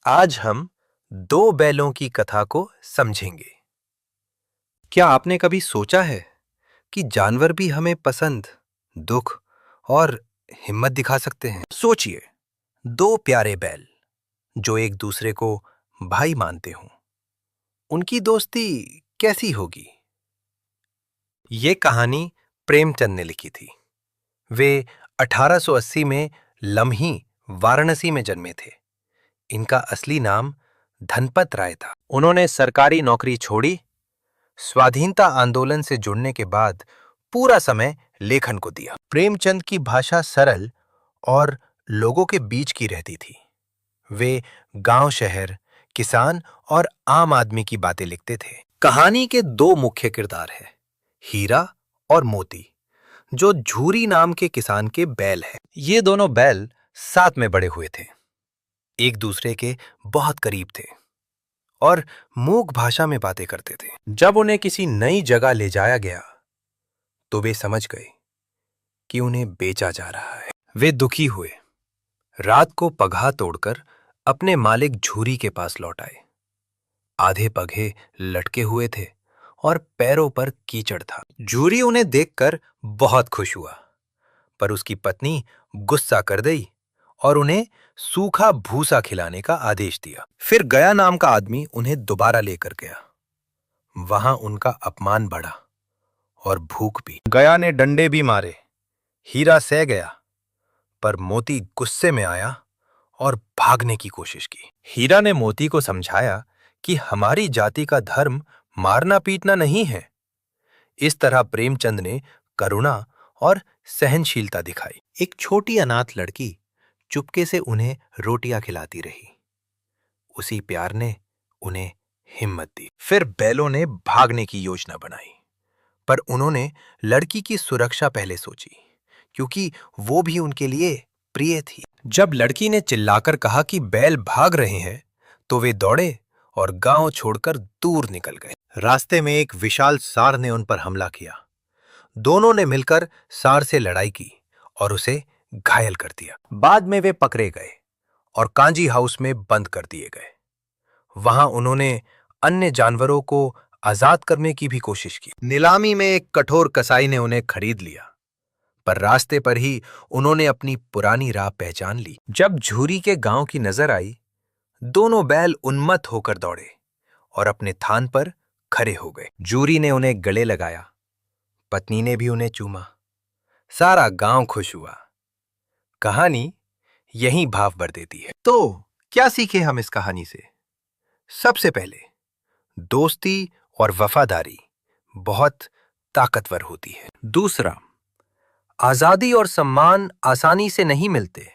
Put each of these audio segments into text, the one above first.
आज हम दो बैलों की कथा को समझेंगे। क्या आपने कभी सोचा है कि जानवर भी हमें पसंद, दुख और हिम्मत दिखा सकते हैं? सोचिए, दो प्यारे बैल जो एक दूसरे को भाई मानते हों, उनकी दोस्ती कैसी होगी? ये कहानी प्रेमचंद ने लिखी थी। वे 1880 में लम्ही, वाराणसी में जन्मे थे। इनका असली नाम धनपत राय था। उन्होंने सरकारी नौकरी छोड़ी, स्वाधीनता आंदोलन से जुड़ने के बाद पूरा समय लेखन को दिया। प्रेमचंद की भाषा सरल और लोगों के बीच की रहती थी। वे गांव, शहर, किसान और आम आदमी की बातें लिखते थे। कहानी के दो मुख्य किरदार हैं, हीरा और मोती, जो झूरी नाम के किसान के बैल हैं। ये दोनों बैल साथ में बड़े हुए थे, एक दूसरे के बहुत करीब थे और मूक भाषा में बातें करते थे। जब उन्हें किसी नई जगह ले जाया गया तो वे समझ गए कि उन्हें बेचा जा रहा है। वे दुखी हुए, रात को पगहा तोड़कर अपने मालिक झूरी के पास लौट आए। आधे पगहे लटके हुए थे और पैरों पर कीचड़ था। झूरी उन्हें देखकर बहुत खुश हुआ, पर उसकी पत्नी गुस्सा कर गई और उन्हें सूखा भूसा खिलाने का आदेश दिया। फिर गया नाम का आदमी उन्हें दोबारा लेकर गया। वहां उनका अपमान बढ़ा और भूख भी। गया ने डंडे भी मारे, हीरा सह गया, पर मोती गुस्से में आया और भागने की कोशिश की। हीरा ने मोती को समझाया कि हमारी जाति का धर्म मारना पीटना नहीं है। इस तरह प्रेमचंद ने करुणा और सहनशीलता दिखाई। एक छोटी अनाथ लड़की चुपके से उन्हें रोटियां खिलाती रही। उसी प्यार ने उन्हें हिम्मत दी। फिर बैलों ने भागने की योजना बनाई, पर उन्होंने लड़की की सुरक्षा पहले सोची, क्योंकि वो भी उनके लिए प्रिय थी। जब लड़की ने चिल्लाकर कहा कि बैल भाग रहे हैं, तो वे दौड़े और गांव छोड़कर दूर निकल गए। रास्ते में एक विशाल सांड ने उन पर हमला किया। दोनों ने मिलकर सांड से लड़ाई की और उसे घायल कर दिया। बाद में वे पकड़े गए और कांजी हाउस में बंद कर दिए गए। वहां उन्होंने अन्य जानवरों को आजाद करने की भी कोशिश की। नीलामी में एक कठोर कसाई ने उन्हें खरीद लिया, पर रास्ते पर ही उन्होंने अपनी पुरानी राह पहचान ली। जब झूरी के गांव की नजर आई, दोनों बैल उन्मत्त होकर दौड़े और अपने थान पर खड़े हो गए। झूरी ने उन्हें गले लगाया, पत्नी ने भी उन्हें चूमा। सारा गांव खुश हुआ। कहानी यही भाव भर देती है। तो क्या सीखे हम इस कहानी से? सबसे पहले, दोस्ती और वफादारी बहुत ताकतवर होती है। दूसरा, आजादी और सम्मान आसानी से नहीं मिलते,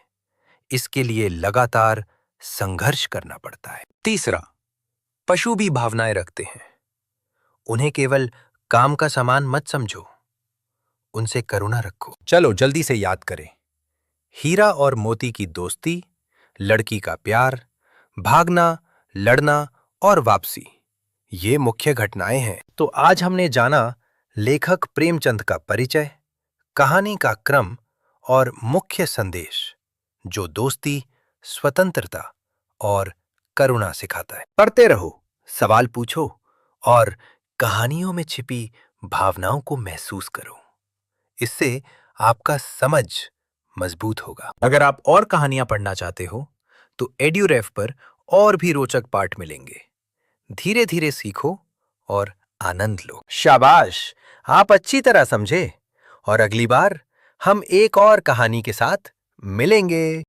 इसके लिए लगातार संघर्ष करना पड़ता है। तीसरा, पशु भी भावनाएं रखते हैं, उन्हें केवल काम का सामान मत समझो, उनसे करुणा रखो। चलो जल्दी से याद करें। हीरा और मोती की दोस्ती, लड़की का प्यार, भागना, लड़ना और वापसी, ये मुख्य घटनाएं हैं। तो आज हमने जाना लेखक प्रेमचंद का परिचय, कहानी का क्रम और मुख्य संदेश, जो दोस्ती, स्वतंत्रता और करुणा सिखाता है। पढ़ते रहो, सवाल पूछो और कहानियों में छिपी भावनाओं को महसूस करो। इससे आपका समझ मजबूत होगा। अगर आप और कहानियां पढ़ना चाहते हो तो एड्यूरेफ पर और भी रोचक पाठ मिलेंगे। धीरे धीरे सीखो और आनंद लो। शाबाश, आप अच्छी तरह समझे और अगली बार हम एक और कहानी के साथ मिलेंगे।